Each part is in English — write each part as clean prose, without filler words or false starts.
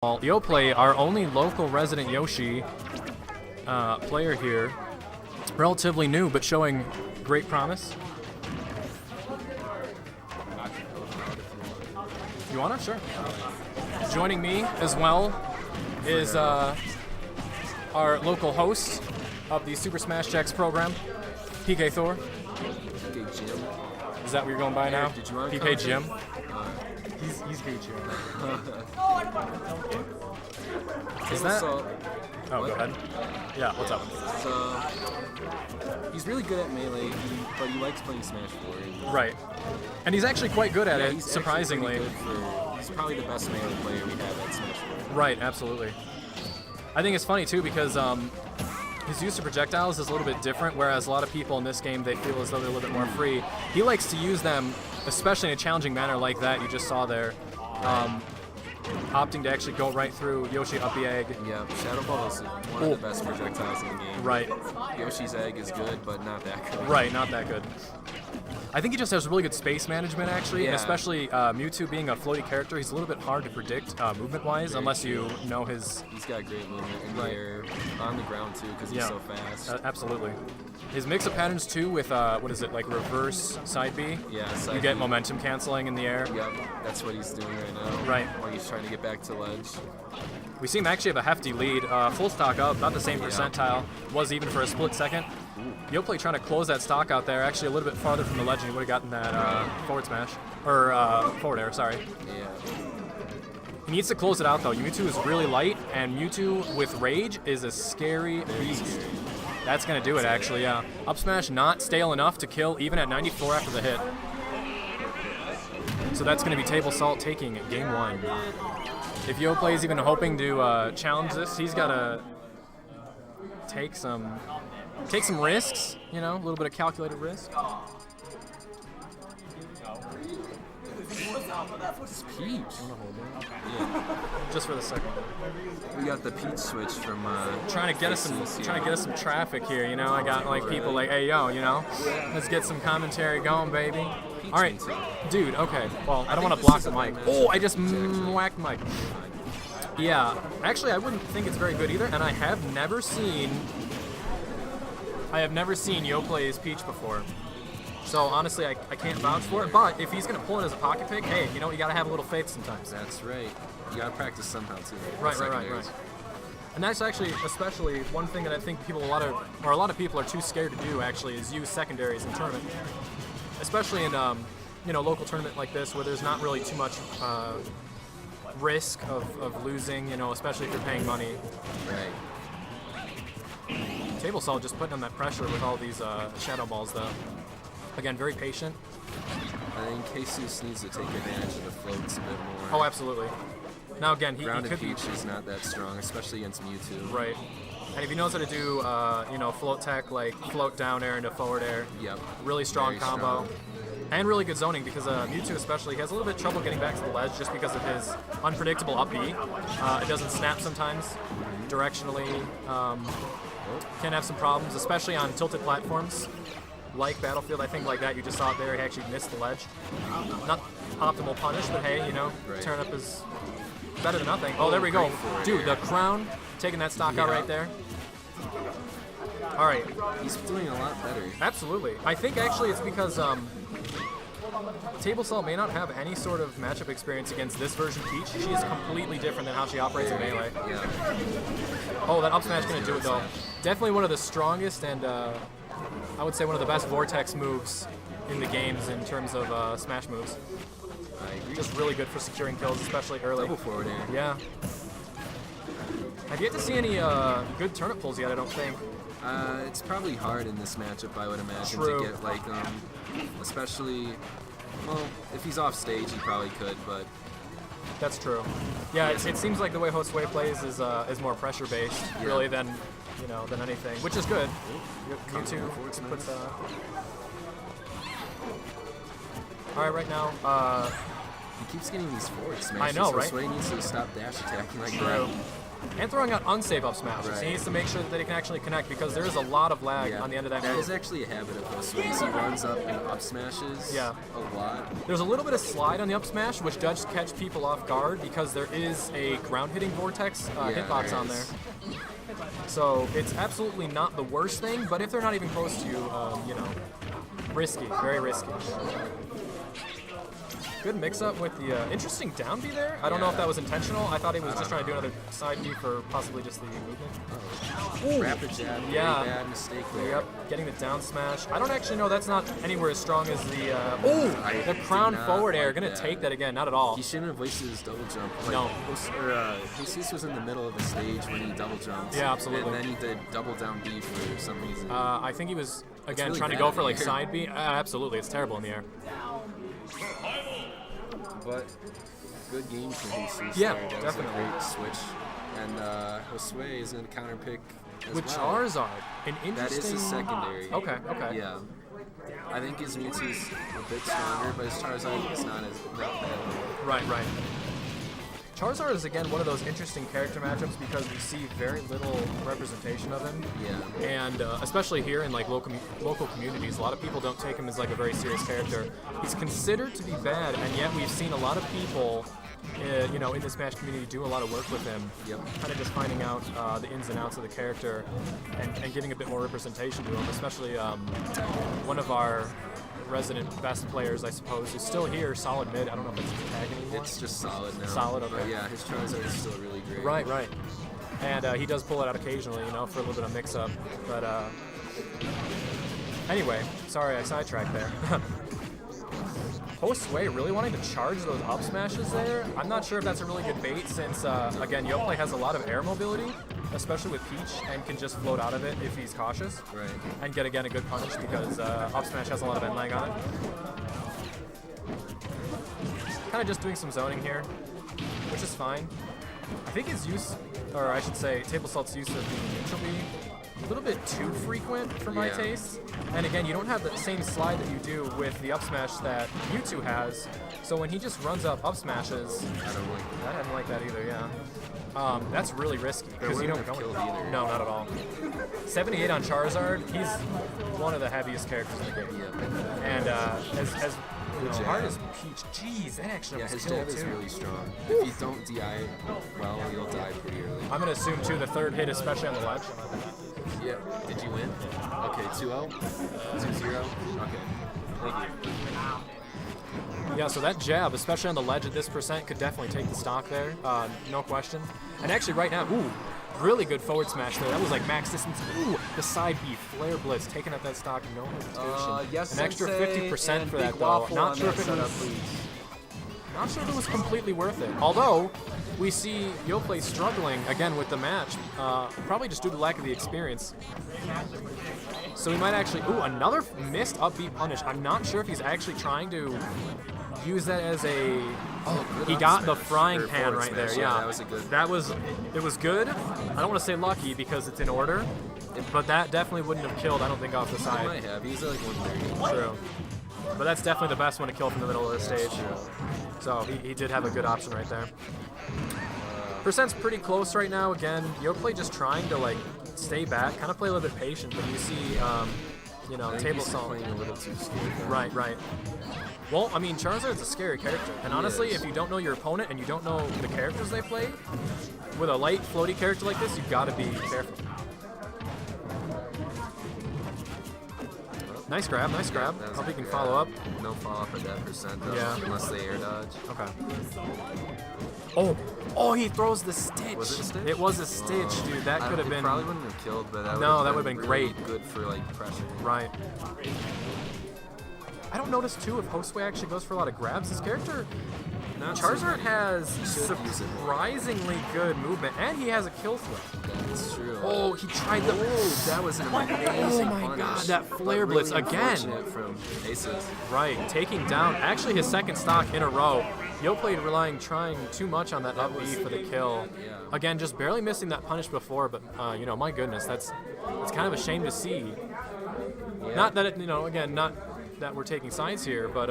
Yoplait, our only local resident Yoshi player here, relatively new but showing great promise. You wanna? Sure. Joining me as well is our local host of the Super Smash Jax program, PK Thor. PK Jim. Is that what you're going by now? Did you want PK Jim? He's good, Jim. Is that? So, oh, go ahead. Yeah, what's up? He's really good at Melee, but he likes playing Smash 4. Right. And he's actually quite good at it, he's surprisingly. He's probably the best Melee player we have at Smash 4. Right, absolutely. I think it's funny, too, because his use of projectiles is a little bit different, whereas a lot of people in this game, they feel as though they're a little bit more free. He likes to use them, especially in a challenging manner like that you just saw there. Opting to actually go right through Yoshi up the egg. Yeah, Shadow Ball is one of the best projectiles in the game. Right. Yoshi's egg is good, but not that good. Right, not that good. I think he just has really good space management, actually, yeah. Especially Mewtwo being a floaty character. He's a little bit hard to predict movement-wise, unless you know his... He's got great movement in the air, on the ground, too, because he's so fast. Absolutely. His mix-up patterns, too, with, what is it, like reverse side B? Yeah, side You get B. momentum canceling in the air. Yep, that's what he's doing right now. Right. While he's trying to get back to ledge. We see him actually have a hefty lead. Full stock up, not the same percentile. Was even for a split second. Yoplait trying to close that stock out there, actually a little bit farther from the ledge, and he would have gotten that forward smash. Or forward air, sorry. Yeah. He needs to close it out though. Mewtwo is really light, and Mewtwo with Rage is a scary beast. That's going to do it actually, yeah. Up smash not stale enough to kill even at 94 after the hit. So that's going to be Table Salt taking game one. If Yoplait is even hoping to challenge this, he's got to take some risks, you know, a little bit of calculated risk. It's Peach. Yeah. Just for the second. We got the Peach switch from trying to get us some traffic here, you know. I got like people like, hey yo, you know, let's get some commentary going, baby. Peach. All right, dude. Okay. Well, I don't want to block the mic. Oh, I just whacked the mic. Yeah. Actually, I wouldn't think it's very good either, and I have never seen Yoplait's Peach before. So honestly, I can't vouch for it. But if he's gonna pull it as a pocket pick, hey, you know, you gotta have a little faith sometimes. That's right. You gotta practice somehow too. Right. And that's actually, especially one thing that I think a lot of people are too scared to do. Actually, is use secondaries in tournament, especially in you know, local tournament like this where there's not really too much risk of losing. You know, especially if you're paying money. Right. Table Salt just putting on that pressure with all these shadow balls though. Again, very patient. I think Jesus needs to take advantage of the floats a bit more. Oh, absolutely. Now again, he could Peach is not that strong, especially against Mewtwo. Right. And if he knows how to do, you know, float tech, like float down air into forward air. Yep. Really strong Very combo. strong. And really good zoning because Mewtwo especially, he has a little bit of trouble getting back to the ledge just because of his unpredictable up B. It doesn't snap sometimes directionally. Can have some problems, especially on tilted platforms. Like Battlefield, I think like that, you just saw it there, he actually missed the ledge. Not optimal punish, but hey, you know, turn up is better than nothing. Oh, there we go. Dude, the crown, taking that stock out right there. All right. He's doing a lot better. Absolutely. I think actually it's because Table Salt may not have any sort of matchup experience against this version Peach. She is completely different than how she operates in Melee. Yeah. Oh, that up smash gonna do it though. Definitely one of the strongest and I would say one of the best Vortex moves in the games in terms of smash moves. I agree. Just really good for securing kills, especially early. Double forward air. Yeah. I've yet to see any good turnip pulls yet, I don't think. It's probably hard in this matchup, I would imagine, True. to get like especially, well, if he's off stage, he probably could, but That's true. Yeah, it seems like the way Josue plays is more pressure based, really, than than anything, which is good. Mewtwo puts all right right now. He keeps getting these forward smashes. I know, right? So Sway needs to stop dash attacking like True. that. And throwing out unsafe up smashes. Right. He needs to make sure that they can actually connect because there is a lot of lag Yeah, on the end of that that move. is actually a habit of Josue's. He runs up and up smashes Yeah. a lot. There's a little bit of slide on the up smash, which does catch people off guard because there is a ground hitting vortex hitbox on there. So it's absolutely not the worst thing, but if they're not even close to you, you know, risky, very risky. Good mix-up with the interesting down B there. I don't know if that was intentional. I thought he was just trying to do another side B for possibly just the movement. Ooh. Rapid jab, Yeah. very bad mistake there. Yep, getting the down smash. I don't actually know. That's not anywhere as strong as the I the crown did not forward air. like Gonna that. take that again. Not at all. He shouldn't have wasted his double jump. Like, No. Jesus was in the middle of the stage when he double jumped. Yeah, absolutely. And then he did double down B for some reason. I think he was again really trying to bad go in for the like air. side B. Absolutely, it's terrible in the air. But good game for Jesus. Yeah, there. That definitely. was a great switch. And Josue is going to counter pick as With well. Charizard, an interesting. That is his secondary. Okay. Yeah. I think his Mewtwo's a bit stronger, but his Charizard is not bad. Right. Charizard is again one of those interesting character matchups because we see very little representation of him. Yeah. And especially here in like local communities, a lot of people don't take him as like a very serious character. He's considered to be bad, and yet we've seen a lot of people, you know, in the Smash community do a lot of work with him. Yep. Kind of just finding out the ins and outs of the character and giving a bit more representation to him. Especially one of our resident best players, I suppose, who's still here, solid mid. I don't know if it's tag anymore. It's just solid now. Solid, okay. But yeah, his Charizard is still really great. Right. And he does pull it out occasionally, you know, for a little bit of mix-up. But anyway, sorry I sidetracked there. Josue really wanting to charge those up smashes there. I'm not sure if that's a really good bait since, again, Yoplait has a lot of air mobility, especially with Peach, and can just float out of it if he's cautious. Right. And get, again, a good punish because up smash has a lot of end lag on it. Kind of just doing some zoning here, which is fine. I think his use, or I should say, Table Salt's use of the neutral B, a little bit too frequent for my taste. And again, you don't have the same slide that you do with the up smash that Mewtwo has. So when he just runs up smashes, I don't like that. I didn't like that either, yeah. That's really risky because you don't wouldn't have go killed either. No, not at all. 78 on Charizard, he's one of the heaviest characters in the game. Yeah. And as you know, jab. hard as Peach, jeez, that actually Yeah, was his killed jab is too. really strong. If you don't DI well, you'll die pretty early. I'm gonna assume too the third hit, especially on the ledge. Yeah. Did you win? Okay, 2-0? 2-0? Okay. Thank you. Yeah, so that jab, especially on the ledge at this percent, could definitely take the stock there, no question. And actually right now, ooh, really good forward smash there. That was like max distance. Ooh, the side B, Flare Blitz, taking up that stock, no hesitation. Yes, an extra Sensei, 50% and for Big that though. Waffle Not on sure that if it setup, was, please. not sure if it was completely worth it. Although we see Yoplait struggling again with the match, probably just due to lack of the experience. So he might actually, ooh, another missed up B punish. I'm not sure if he's actually trying to use that as a. Oh, He good got up the smash. frying Or pan forward right there. smash. Yeah, That was a good. It was good. I don't want to say lucky because it's in order, but that definitely wouldn't have killed. I don't think off the He side. might have. He's like 130. True. But that's definitely the best one to kill from the middle of the stage. So he did have a good option right there. Percent's pretty close right now. Again, Yoplait just trying to like stay back, kind of play a little bit patient. But you see, you know, I think Table he's Salt. playing a little too scared. though. Right. Well, I mean, Charizard's a scary character, and honestly, is. if you don't know your opponent and you don't know the characters they play, with a light, floaty character like this, you've got to be careful. Nice grab. That was Hope a he can grab. follow up. No follow up at that percent though, Yeah. unless they air dodge. Okay. Oh, he throws the stitch. Was it a stitch? It was a stitch, dude. That could have It been probably wouldn't have killed, but that No, would that have would've been really great. good for like pressure. right. I don't notice too if Josue actually goes for a lot of grabs. His character, Not so Charizard many. has He should use it more. surprisingly good movement, and he has a kill throw. That's true. Oh, he tried the. That was an Oh amazing my punish, God, that but flare blitz really again. unfortunate from Aces. Right, taking down actually his second stock in a row. Yoplait trying too much on that up B for the kill. Yeah. Again, just barely missing that punish before, but you know, my goodness, it's kind of a shame to see. Yeah. Not that it, you know, again, not that we're taking sides here, but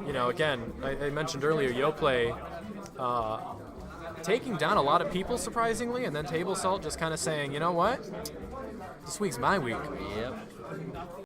you know, again, I mentioned earlier, Yoplait taking down a lot of people surprisingly, and then Table Salt just kind of saying, you know what, this week's my week. Yep.